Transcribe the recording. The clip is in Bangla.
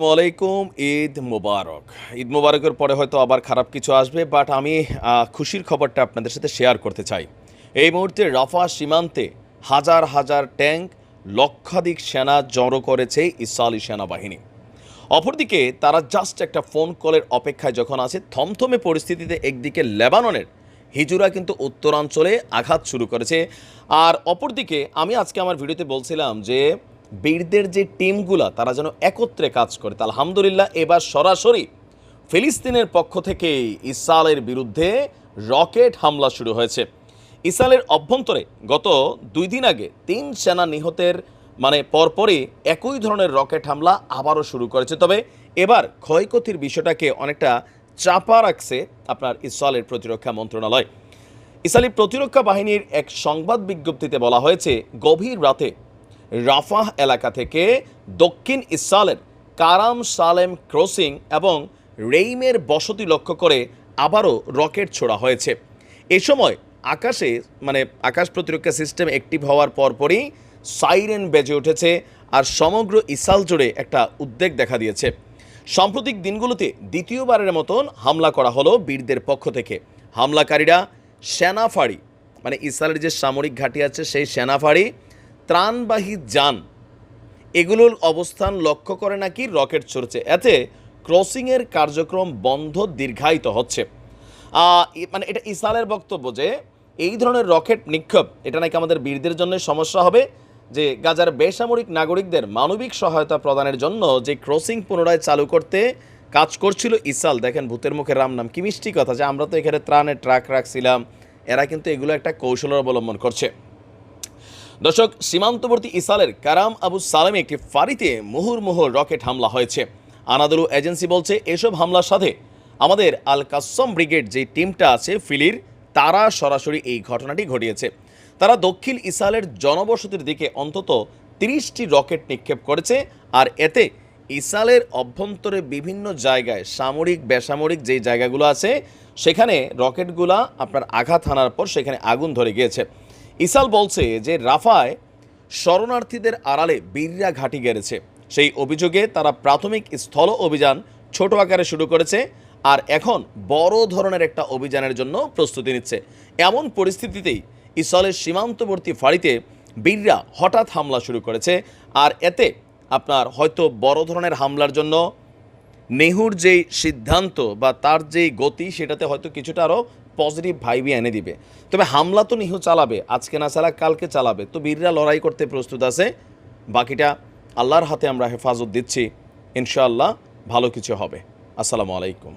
ওয়ালাইকুম। ঈদ মোবারক। ঈদ মোবারকের পরে হয়তো আবার খারাপ কিছু আসবে, বাট আমি খুশির খবরটা আপনাদের সাথে শেয়ার করতে চাই। এই মুহূর্তে রাফা সীমান্তে হাজার হাজার ট্যাঙ্ক, লক্ষাধিক সেনা জড়ো করেছে ইসরায়েলি সেনাবাহিনী। অপরদিকে তারা জাস্ট একটা ফোন কলের অপেক্ষায় যখন আছে, থমথমে পরিস্থিতিতে একদিকে লেবাননের হিজুরা কিন্তু উত্তরাঞ্চলে আঘাত শুরু করেছে। আর অপরদিকে আমি আজকে আমার ভিডিওতে বলছিলাম যে বীরদের যে টিমগুলা তারা যেন একত্রে কাজ করে। তা আলহামদুলিল্লাহ এবার সরাসরি ফিলিস্তিনের পক্ষ থেকে ইসরায়েলের বিরুদ্ধে রকেট হামলা শুরু হয়েছে। ইসরায়েলের অভ্যন্তরে গত 2 দিন আগে 3 সেনা নিহতের পরপরই একই ধরনের রকেট হামলা আবারও শুরু করেছে। তবে এবার ক্ষয়ক্ষতির বিষয়টাকে অনেকটা চাপা রাখছে আপনার ইসরায়েলের প্রতিরক্ষা মন্ত্রণালয়। ইসরায়েলি প্রতিরক্ষা বাহিনীর এক সংবাদ বিজ্ঞপ্তিতে বলা হয়েছে, গভীর রাতে রাফাহ এলাকা থেকে দক্ষিণ ইসরায়েলের কারাম সালেম ক্রসিং এবং রেইমের বসতি লক্ষ্য করে আবারও রকেট ছোড়া হয়েছে। এ সময় আকাশে আকাশ প্রতিরক্ষা সিস্টেম অ্যাক্টিভ হওয়ার পরপরই সাইরেন বেজে উঠেছে, আর সমগ্র ইসরায়েল জুড়ে একটা উদ্বেগ দেখা দিয়েছে। সাম্প্রতিক দিনগুলোতে দ্বিতীয়বারের মতন হামলা করা হলো বীরদের পক্ষ থেকে। হামলাকারীরা সেনাফাঁড়ি ইসরায়েলের যে সামরিক ঘাঁটি আছে সেই সেনাফাঁড়ি, ত্রাণবাহী যান এগুলোর অবস্থান লক্ষ্য করে নাকি রকেট ছড়ছে। এতে ক্রসিংয়ের কার্যক্রম বন্ধ দীর্ঘায়িত হচ্ছে। এটা ইসরায়েলের বক্তব্য যে এই ধরনের রকেট নিক্ষেপ এটা নাকি আমাদের বীরদের জন্য সমস্যা হবে, যে গাজার বেসামরিক নাগরিকদের মানবিক সহায়তা প্রদানের জন্য যে ক্রসিং পুনরায় চালু করতে কাজ করছিল ইসরায়েল। দেখেন ভূতের মুখে রাম নাম, কি মিষ্টি কথা, যে আমরা তো এখানে ত্রাণের ট্রাক রাখছিলাম, এরা কিন্তু এগুলো একটা কৌশলের অবলম্বন করছে। দর্শক, সীমান্তবর্তী ইসরায়েলের কারাম আবু সালেমে একটি ফাঁড়িতে মুহুর্মুহু রকেট হামলা হয়েছে। আনাদলু এজেন্সি বলছে, এসব হামলার সাথে আমাদের আল কাসম ব্রিগেড যে টিমটা আছে ফিলির, তারা সরাসরি এই ঘটনাটি ঘটিয়েছে। তারা দক্ষিণ ইসরায়েলের জনবসতির দিকে অন্তত 30টি রকেট নিক্ষেপ করেছে। আর এতে ইসরায়েলের অভ্যন্তরে বিভিন্ন জায়গায় সামরিক বেসামরিক যেই জায়গাগুলো আছে সেখানে রকেটগুলা আপনার আঘাত হানার পর সেখানে আগুন ধরে গিয়েছে। ইসরায়েল বলছে যে রাফায় শরণার্থীদের আড়ালে বীররা ঘাঁটি গেড়েছে। সেই অভিযোগে তারা প্রাথমিক স্থল অভিযান ছোট আকারে শুরু করেছে, আর এখন বড় ধরনের একটা অভিযানের জন্য প্রস্তুতি নিচ্ছে। এমন পরিস্থিতিতেই ইসরায়েলের সীমান্তবর্তী ফাঁড়িতে বীররা হঠাৎ হামলা শুরু করেছে। আর এতে আপনার হয়তো বড় ধরনের হামলার জন্য নেহুর যেই সিদ্ধান্ত বা তার যেই গতি সেটাতে হয়তো কিছুটা আরও পজিটিভ ভাইবই এনে দিবে। তবে হামলা তো নিহু চালাবে, আজকে না চালা কালকে চালাবে, তো বীররা লড়াই করতে প্রস্তুত আছে। বাকিটা আল্লাহর হাতে আমরা হেফাজত দিচ্ছি, ইনশাআল্লাহ ভালো কিছু হবে। আসসালামু আলাইকুম।